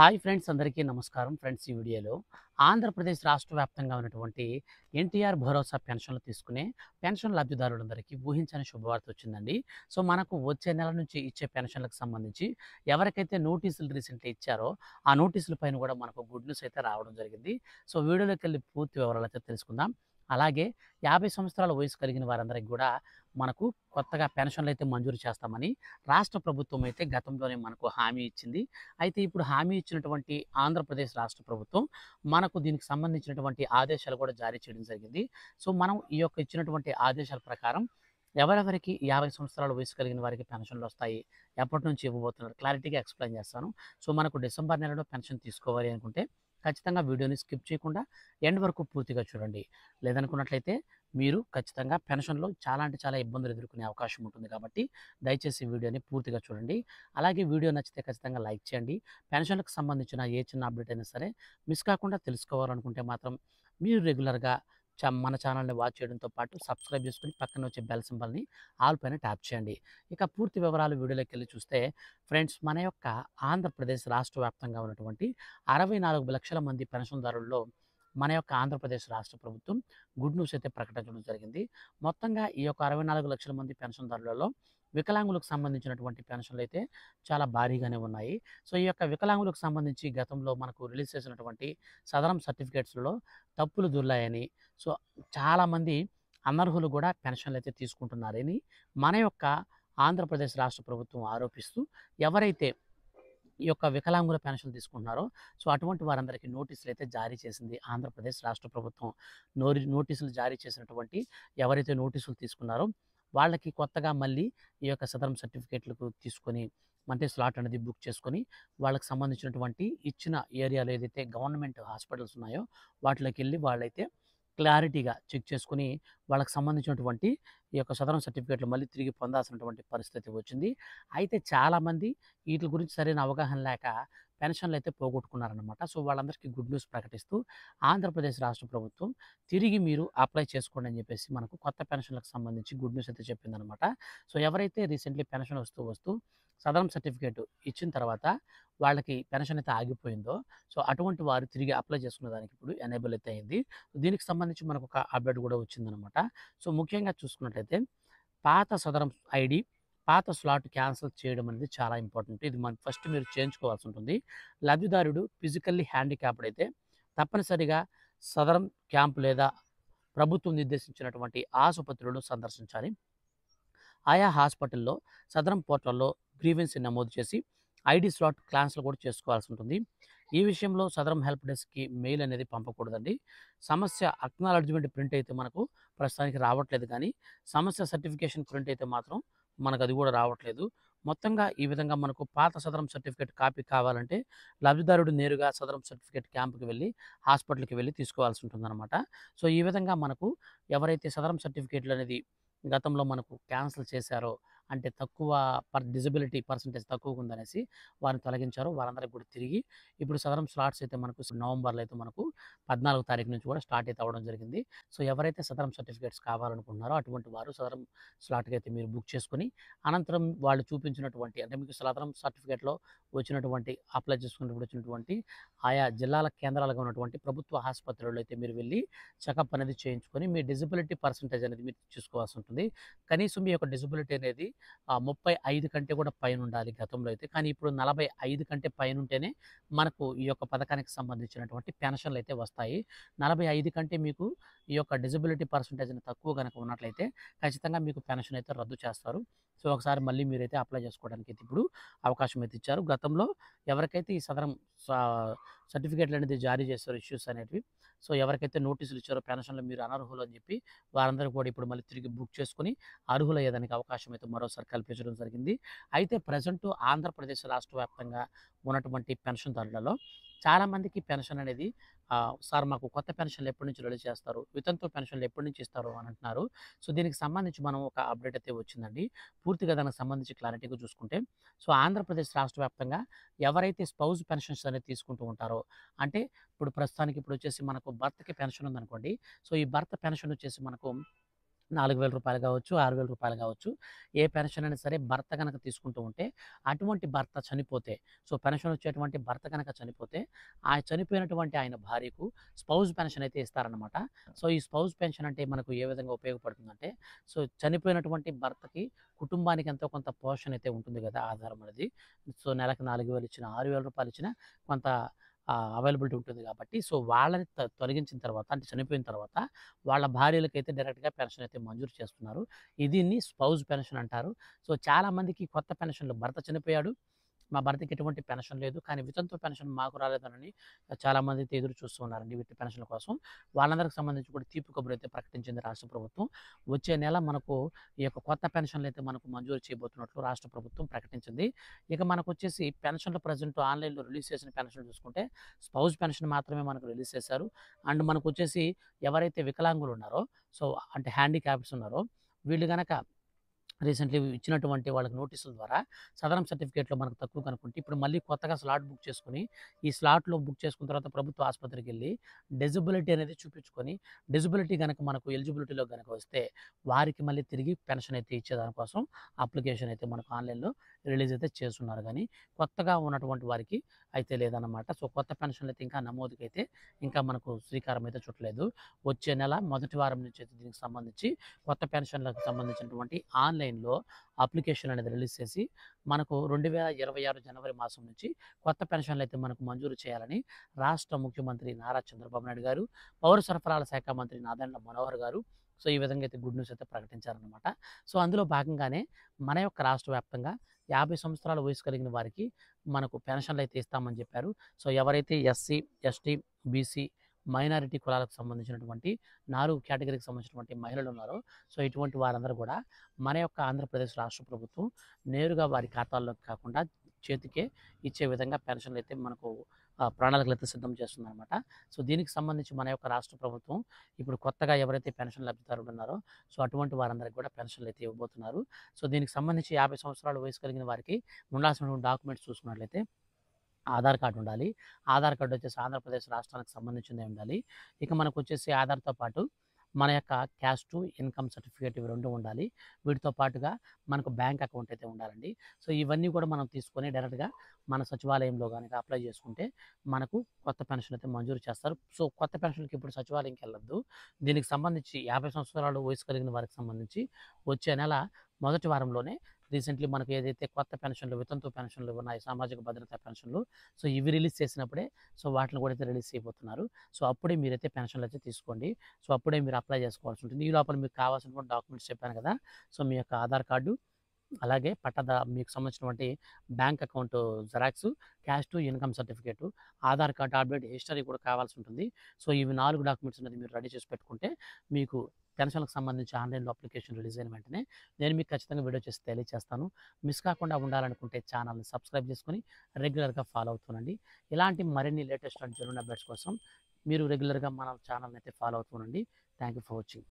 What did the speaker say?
Hi friends, అందరికీ నమస్కారం. Friends, ఈ వీడియోలో ఆంధ్రప్రదేశ్ రాష్ట్ర వ్యాప్తంగా ఉన్నటువంటి ఎన్టీఆర్ భరోసా పెన్షన్లు తీసుకునే పెన్షన్ లబ్ధిదారులందరికీ ఊహించని శుభవార్త వచ్చిందండి. సో మనకు వచ్చే నెల నుంచి ఇచ్చే పెన్షన్లకు సంబంధించి ఎవరికైతే నోటీసులు రీసెంట్‌గా ఇచ్చారో ఆ నోటీసుల పైన కూడా మనకు గుడ్ న్యూస్ అయితే రావడం జరిగింది. సో వీడియోలోకి వెళ్ళి పూర్తి వివరాలు అయితే తెలుసుకుందాం. అలాగే 50 సంవత్సరాల వయసు కలిగిన వారందరికి కూడా మనకు కొత్తగా పెన్షన్లు అయితే మంజూరు చేస్తామని రాష్ట్ర ప్రభుత్వం అయితే గతంలోనే మనకు హామీ ఇచ్చింది. అయితే ఇప్పుడు హామీ ఇచ్చినటువంటి ఆంధ్రప్రదేశ్ రాష్ట్ర ప్రభుత్వం మనకు దీనికి సంబంధించినటువంటి ఆదేశాలు కూడా జారీ చేయడం జరిగింది. సో మనం ఈ యొక్క ఇచ్చినటువంటి ఆదేశాల ప్రకారం ఎవరెవరికి 50 సంవత్సరాల వయసు కలిగిన వారికి పెన్షన్లు వస్తాయి, ఎప్పటి నుంచి ఇవ్వబోతున్నారు, క్లారిటీగా ఎక్స్ప్లెయిన్ చేస్తాను. సో మనకు డిసెంబర్ నెలలో పెన్షన్ తీసుకోవాలి అనుకుంటే ఖచ్చితంగా వీడియోని స్కిప్ చేయకుండా ఎండ్ వరకు పూర్తిగా చూడండి. లేదనుకున్నట్లయితే మీరు ఖచ్చితంగా పెన్షన్లో చాలా అంటే చాలా ఇబ్బందులు ఎదుర్కొనే అవకాశం ఉంటుంది కాబట్టి దయచేసి వీడియోని పూర్తిగా చూడండి. అలాగే వీడియో నచ్చితే ఖచ్చితంగా లైక్ చేయండి. పెన్షన్లకు సంబంధించిన ఏ చిన్న అప్డేట్ అయినా సరే మిస్ కాకుండా తెలుసుకోవాలనుకుంటే మాత్రం మీరు రెగ్యులర్గా మన ఛానల్ని వాచ్ చేయడంతో పాటు సబ్స్క్రైబ్ చేసుకుని పక్కన వచ్చే బెల్ సింబల్ని ఆల్ పైన ట్యాప్ చేయండి. ఇక పూర్తి వివరాలు వీడియోలోకి వెళ్ళి చూస్తే ఫ్రెండ్స్, మన యొక్క ఆంధ్రప్రదేశ్ రాష్ట్ర వ్యాప్తంగా ఉన్నటువంటి 64 లక్షల మంది పెన్షన్దారుల్లో మన యొక్క ఆంధ్రప్రదేశ్ రాష్ట్ర ప్రభుత్వం గుడ్ న్యూస్ అయితే ప్రకటించడం జరిగింది. మొత్తంగా ఈ యొక్క 64 లక్షల మంది పెన్షన్దారులలో వికలాంగులకు సంబంధించినటువంటి పెన్షన్లు అయితే చాలా భారీగానే ఉన్నాయి. సో ఈ యొక్క వికలాంగులకు సంబంధించి గతంలో మనకు రిలీజ్ చేసినటువంటి సదరం సర్టిఫికేట్స్‌లో తప్పులు దొర్లాయని, సో చాలామంది అనర్హులు కూడా పెన్షన్లు అయితే తీసుకుంటున్నారని మన యొక్క ఆంధ్రప్రదేశ్ రాష్ట్ర ప్రభుత్వం ఆరోపిస్తూ, ఎవరైతే ఈ యొక్క వికలాంగుల పెన్షన్లు తీసుకుంటున్నారో సో అటువంటి వారందరికీ నోటీసులు అయితే జారీ చేసింది ఆంధ్రప్రదేశ్ రాష్ట్ర ప్రభుత్వం. నోటీసులు జారీ చేసినటువంటి ఎవరైతే నోటీసులు తీసుకున్నారో వాళ్ళకి కొత్తగా మళ్ళీ ఈ యొక్క సదరం సర్టిఫికేట్లకు తీసుకొని అంటే స్లాట్ అనేది బుక్ చేసుకొని వాళ్ళకి సంబంధించినటువంటి ఇచ్చిన ఏరియాలో ఏదైతే గవర్నమెంట్ హాస్పిటల్స్ ఉన్నాయో వాటిలోకి వెళ్ళి వాళ్ళైతే క్లారిటీగా చెక్ చేసుకొని వాళ్ళకి సంబంధించినటువంటి ఈ యొక్క సదరం సర్టిఫికేట్లు మళ్ళీ తిరిగి పొందాల్సినటువంటి పరిస్థితి వచ్చింది. అయితే చాలామంది వీటి గురించి సరైన అవగాహన లేక పెన్షన్లు అయితే పోగొట్టుకున్నారనమాట. సో వాళ్ళందరికీ గుడ్ న్యూస్ ప్రకటిస్తూ ఆంధ్రప్రదేశ్ రాష్ట్ర ప్రభుత్వం తిరిగి మీరు అప్లై చేసుకోండి అని చెప్పేసి మనకు కొత్త పెన్షన్లకు సంబంధించి గుడ్ న్యూస్ అయితే చెప్పిందనమాట. సో ఎవరైతే రీసెంట్లీ పెన్షన్ వస్తూ సదరం సర్టిఫికేట్ ఇచ్చిన తర్వాత వాళ్ళకి పెన్షన్ అయితే ఆగిపోయిందో సో అటువంటి వారు తిరిగి అప్లై చేసుకునే దానికి ఇప్పుడు ఎనేబుల్ అయితే అయింది. దీనికి సంబంధించి మనకు ఒక అప్డేట్ కూడా వచ్చిందనమాట. సో ముఖ్యంగా చూసుకున్నట్లయితే పాత సదరం ఐడి, పాత స్లాట్ క్యాన్సిల్ చేయడం అనేది చాలా ఇంపార్టెంట్. ఇది మనకు ఫస్ట్ మీరు చేయించుకోవాల్సి ఉంటుంది. లబ్ధిదారుడు ఫిజికల్లీ హ్యాండిక్యాప్డ్ అయితే తప్పనిసరిగా సదరం క్యాంప్ లేదా ప్రభుత్వం నిర్దేశించినటువంటి ఆసుపత్రులను సందర్శించాలి. ఆయా హాస్పిటల్లో సదరం పోర్టల్లో గ్రీవెన్స్ నమోదు చేసి ఐడి స్లాట్ క్యాన్సిల్ కూడా చేసుకోవాల్సి ఉంటుంది. ఈ విషయంలో సదరం హెల్ప్ డెస్క్కి మెయిల్ అనేది పంపకూడదండి. సమస్య అక్నాలెడ్జ్మెంట్ ప్రింట్ అయితే మనకు ప్రస్తుతానికి రావట్లేదు, కానీ సమస్య సర్టిఫికేషన్ ప్రింట్ అయితే మాత్రం మనకు అది కూడా రావట్లేదు. మొత్తంగా ఈ విధంగా మనకు పాత సదరం సర్టిఫికేట్ కాపీ కావాలంటే లబ్ధిదారుడు నేరుగా సదరం సర్టిఫికేట్ క్యాంప్కి వెళ్ళి హాస్పిటల్కి వెళ్ళి తీసుకోవాల్సి ఉంటుందన్నమాట. సో ఈ విధంగా మనకు ఎవరైతే సదరం సర్టిఫికేట్లు అనేది గతంలో మనకు క్యాన్సిల్ చేశారో, అంటే తక్కువ డిజబిలిటీ పర్సెంటేజ్ తక్కువగా ఉందనేసి వారిని తొలగించారో వారందరికీ కూడా తిరిగి ఇప్పుడు సదరం స్లాట్స్ అయితే మనకు నవంబర్లో అయితే మనకు 14వ తారీఖు నుంచి కూడా స్టార్ట్ అయితే అవ్వడం జరిగింది. సో ఎవరైతే సదరం సర్టిఫికేట్స్ కావాలనుకుంటున్నారో అటువంటి వారు సదరం స్లాట్కి అయితే మీరు బుక్ చేసుకొని అనంతరం వాళ్ళు చూపించినటువంటి అంటే మీకు సదరం సర్టిఫికేట్లో వచ్చినటువంటి అప్లై చేసుకున్నప్పుడు వచ్చినటువంటి ఆయా జిల్లాల కేంద్రాలుగా ఉన్నటువంటి ప్రభుత్వ ఆసుపత్రుల్లో అయితే మీరు వెళ్ళి చెకప్ అనేది చేయించుకొని మీ డిజబిలిటీ పర్సెంటేజ్ అనేది మీరు చూసుకోవాల్సి ఉంటుంది. కనీసం మీ యొక్క డిజబిలిటీ అనేది 35 కంటే కూడా పైన ఉండాలి గతంలో అయితే. కానీ ఇప్పుడు 45 కంటే పైన ఉంటేనే మనకు ఈ యొక్క పథకానికి సంబంధించినటువంటి పెన్షన్లు అయితే వస్తాయి. 45 కంటే మీకు ఈ యొక్క డిజబిలిటీ పర్సెంటేజ్ తక్కువ కనుక ఉన్నట్లయితే ఖచ్చితంగా మీకు పెన్షన్ అయితే రద్దు చేస్తారు. సో ఒకసారి మళ్ళీ మీరైతే అప్లై చేసుకోవడానికి అయితే ఇప్పుడు అవకాశం అయితే ఇచ్చారు. గతంలో ఎవరికైతే ఈ సదరం సర్టిఫికేట్లు అనేది జారీ చేశారో ఇష్యూస్ అనేటివి, సో ఎవరికైతే నోటీసులు ఇచ్చారో పెన్షన్లు మీరు అనర్హులు అని చెప్పి వారందరూ కూడా ఇప్పుడు మళ్ళీ తిరిగి బుక్ చేసుకొని అర్హులయ్యేదానికి అవకాశం అయితే మరోసారి కల్పించడం జరిగింది. అయితే ప్రజెంట్ ఆంధ్రప్రదేశ్ రాష్ట్ర వ్యాప్తంగా ఉన్నటువంటి పెన్షన్దారులలో చాలామందికి పెన్షన్ అనేది సార్ మాకు కొత్త పెన్షన్లు ఎప్పటి నుంచి రిలీజ్ చేస్తారు, వితంతు పెన్షన్లు ఎప్పటి నుంచి ఇస్తారు అని అంటున్నారు. సో దీనికి సంబంధించి మనం ఒక అప్డేట్ అయితే వచ్చిందండి. పూర్తిగా దానికి సంబంధించి క్లారిటీగా చూసుకుంటే సో ఆంధ్రప్రదేశ్ రాష్ట్ర వ్యాప్తంగా ఎవరైతే స్పౌజ్ పెన్షన్స్ అనేది తీసుకుంటూ ఉంటారో, అంటే ఇప్పుడు ప్రస్తుతానికి ఇప్పుడు వచ్చేసి మనకు భర్తకి పెన్షన్ ఉందనుకోండి. సో ఈ భర్త పెన్షన్ వచ్చేసి మనకు రూ. 4,000 కావచ్చు, రూ. 6,000 కావచ్చు. ఏ పెన్షన్ అయినా సరే భర్త గనక తీసుకుంటూ ఉంటే, అటువంటి భర్త చనిపోతే, సో, పెన్షన్ వచ్చేటువంటి భర్త గనక చనిపోతే, ఆ చనిపోయినటువంటి ఆయన భార్యకు స్పౌస్ పెన్షన్ అయితే ఇస్తారనమాట. సో, ఈ స్పౌస్ పెన్షన్ అంటే మనకు ఏ విధంగా ఉపయోగపడుతుందంటే, సో, చనిపోయినటువంటి భర్తకి, కుటుంబానికి ఎంతో కొంత పోషణ అయితే ఉంటుంది గదా! ఆధారం అనేది. సో, నెలకు 4,000 ఇచ్చినా, రూ. 6,000 ఇచ్చినా కొంత అవైలబిలిటీ ఉంటుంది కాబట్టి, సో, వాళ్ళని తొలగించిన తర్వాత అంటే చనిపోయిన తర్వాత వాళ్ళ భార్యలకైతే డైరెక్ట్‌గా పెన్షన్ అయితే మంజూరు చేస్తున్నారు. దీన్ని స్పౌస్ పెన్షన్ అంటారు. సో, చాలామందికి కొత్త పెన్షన్‌లు భర్త చనిపోయాడు. మా భర్తకి ఎటువంటి పెన్షన్ లేదు. కానీ వితంతు పెన్షన్ మాకు రాలేదనని చాలామంది అయితే ఎదురు చూస్తూ ఉన్నారండి వీటి పెన్షన్‌ల కోసం. వాళ్ళందరికి సంబంధించి కూడా తీపి కబురైతే ప్రకటించింది రాష్ట్ర ప్రభుత్వం. వచ్చే నెల మనకు ఈ యొక్క కొత్త పెన్షన్‌లయితే మనకు మంజూరు చేయబోతున్నట్లు రాష్ట్ర ప్రభుత్వం ప్రకటించింది. ఇక మనకొచ్చేసి పెన్షన్‌లు ప్రెజెంట్ ఆన్‌లైన్‌లో రిలీజ్ చేసిన పెన్షన్‌లు చూసుకుంటే స్పౌస్ పెన్షన్ మాత్రమే మనకు రిలీజ్ చేశారు. అండ్ మనకొచ్చేసి ఎవరైతే వికలాంగులు ఉన్నారో, సో, అంటే హ్యాండిక్యాప్డ్స్ ఉన్నారో వీళ్ళు గనక రీసెంట్‌లీ ఇచ్చినటువంటి వాళ్ళకి నోటీసుల ద్వారా సదరం సర్టిఫికేట్‌లో మనకు తక్కువ కనుక్కుంటే, ఇప్పుడు మళ్ళీ కొత్తగా స్లాట్ బుక్ చేసుకొని, ఈ స్లాట్‌లో బుక్ చేసుకున్న తర్వాత ప్రభుత్వ ఆసుపత్రికెళ్ళి డిజబిలిటీ అనేది చూపించుకొని, డిజబిలిటీ గనక మనకు ఎలిజిబిలిటీలో గనక వస్తే, వారికి మళ్ళీ తిరిగి పెన్షన్ అయితే ఇచ్చేదానికోసం అప్లికేషన్ అయితే మనకు ఆన్‌లైన్‌లో రిలీజ్ అయితే చేస్తున్నారు గానీ, కొత్తగా ఉన్నటువంటి వారికి అయితే లేదన్నమాట. సో, కొత్త పెన్షన్‌లు అయితే ఇంకా నమోదుకైతే ఇంకా మనకు శ్రీకారం అయితే చుట్టలేదు. వచ్చే నెల మొదటి వారం నుంచి అయితే దీనికి సంబంధించి కొత్త పెన్షన్‌లకు సంబంధించినటువంటి ఆన్‌లైన్‌లో అప్లికేషన్ అనేది రిలీజ్ చేసి, మనకు 2026 జనవరి మాసం నుంచి కొత్త పెన్షన్‌లయితే మనకు మంజూరు చేయాలని రాష్ట్ర ముఖ్యమంత్రి నారా చంద్రబాబు నాయుడు గారు, పౌర సరఫరాల శాఖ మంత్రి నాదెండ్ల మనోహర్ గారు, సో, ఈ విధంగా అయితే గుడ్ న్యూస్ అయితే ప్రకటించారనమాట. సో, అందులో భాగంగానే మన యొక్క రాష్ట్ర వ్యాప్తంగా 50 సంవత్సరాల వయసు కలిగిన వారికి మనకు పెన్షన్‌లయితే ఇస్తామని చెప్పారు. సో, ఎవరైతే ఎస్సీ, ఎస్టీ, బీసీ, మైనారిటీ కులాలకు సంబంధించినటువంటి 4 కేటగిరీకి సంబంధించినటువంటి మహిళలున్నారో, సో, ఇటువంటి వారందరూ కూడా మన యొక్క ఆంధ్రప్రదేశ్ రాష్ట్ర ప్రభుత్వం నేరుగా వారి ఖాతాల్లోకి కాకుండా చేతికే ఇచ్చే విధంగా పెన్షన్‌లయితే మనకు ప్రణాళికలైతే సిద్ధం చేస్తుందనమాట. సో, దీనికి సంబంధించి మన యొక్క రాష్ట్ర ప్రభుత్వం ఇప్పుడు కొత్తగా ఎవరైతే పెన్షన్ లబ్ధిదారులు ఉన్నారో, సో, అటువంటి వారందరికి కూడా పెన్షన్‌లయితే ఇవ్వబోతున్నారు. సో, దీనికి సంబంధించి 50 సంవత్సరాల వయసు కలిగిన వారికి ఉండాల్సినటువంటి డాక్యుమెంట్స్ చూసుకున్నట్లయితే ఆధార్ కార్డ్ ఉండాలి. ఆధార్ కార్డ్ వచ్చేసి ఆంధ్రప్రదేశ్ రాష్ట్రానికి సంబంధించిందే ఉండాలి. ఇక మనకొచ్చేసి ఆధార్‌తో పాటు మన యొక్క క్యాస్టు, ఇన్‌కమ్ సర్టిఫికేట్ ఇవి 2 ఉండాలి. వీటితో పాటుగా మనకు బ్యాంక్ అకౌంట్ అయితే ఉండాలండి. సో, ఇవన్నీ కూడా మనం తీసుకొని డైరెక్ట్‌గా మన సచివాలయంలో గనక అప్లై చేసుకుంటే మనకు కొత్త పెన్షన్ అయితే మంజూరు చేస్తారు. సో, కొత్త పెన్షన్‌కి ఇప్పుడు సచివాలయంకెళ్ళొద్దు. దీనికి సంబంధించి 50 సంవత్సరాలు వయసు కలిగిన వారికి సంబంధించి వచ్చే నెల మొదటి వారంలోనే రీసెంట్‌లీ మనకు ఏదైతే కొత్త పెన్షన్‌లు, వితంతు పెన్షన్‌లు ఉన్నాయి, సామాజిక భద్రత పెన్షన్‌లు, సో, ఇవి రిలీజ్ చేసినప్పుడే సో, వాటిని కూడా అయితే రిలీజ్ చేయబోతున్నారు. సో, అప్పుడే మీరైతే పెన్షన్‌లయితే తీసుకోండి. సో, అప్పుడే మీరు అప్లై చేసుకోవాల్సి ఉంటుంది. ఈ లోపల మీకు కావాల్సినటువంటి డాక్యుమెంట్స్ చెప్పాను కదా! సో, మీ యొక్క ఆధార్ కార్డు, అలాగే మీకు సంబంధించినటువంటి bank account xerox, caste to income certificate, Aadhaar card update history కూడా కావాల్సి ఉంటుంది. సో, ఇవి 4 డాక్యుమెంట్స్ అనేది మీరు రెడీ చేసి పెట్టుకుంటే మీకు పెన్షన్‌లకు సంబంధించి ఆన్‌లైన్‌లో అప్లికేషన్ రిలీజ్ అయిన వెంటనే నేను మీకు ఖచ్చితంగా వీడియో చేసి తెలియజేస్తాను. మిస్ కాకుండా ఉండాలనుకుంటే ఛానల్‌ని సబ్స్క్రైబ్ చేసుకొని రెగ్యులర్‌గా ఫాలో అవుతూనండి. ఇలాంటి మరిన్ని లేటెస్ట్ అండ్ జెన్యూన్ అప్డేట్స్ కోసం మీరు రెగ్యులర్‌గా మన ఛానల్‌ని అయితే ఫాలో అవుతూ ఉండండి. Thank you for watching.